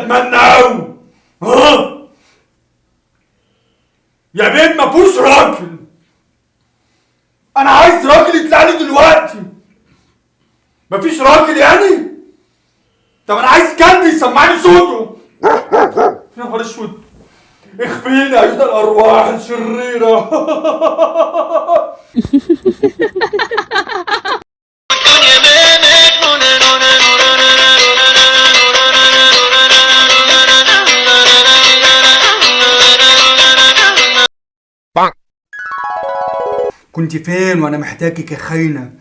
اتمنى اوي. ها يا بنت مفيهوش راجل، انا عايز راجل يطلع لي دلوقتي. مفيش راجل يعني؟ طب انا عايز كلب يسمعني صوته. يا نهار اسود، اخفيني ايها الارواح الشريره. كنت فين وانا محتاجك يا خاينه؟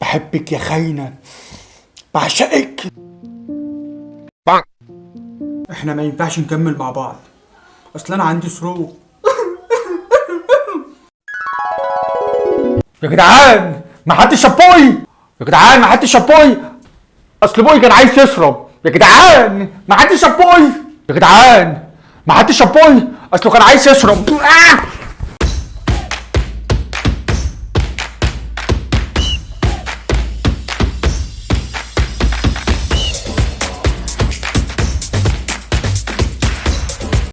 بحبك يا خاينه، بعشقك. احنا ما ينفعش نكمل مع بعض، اصل انا عندي صروخ. يا جدعان ما حدش شاف بوي، يا جدعان ما حدش شاف بوي، اصل بوي كان عايز يشرب. يا جدعان ما حدش شاف بوي، يا جدعان ما حدش شاف بوي، اصله كان عايز يشرب.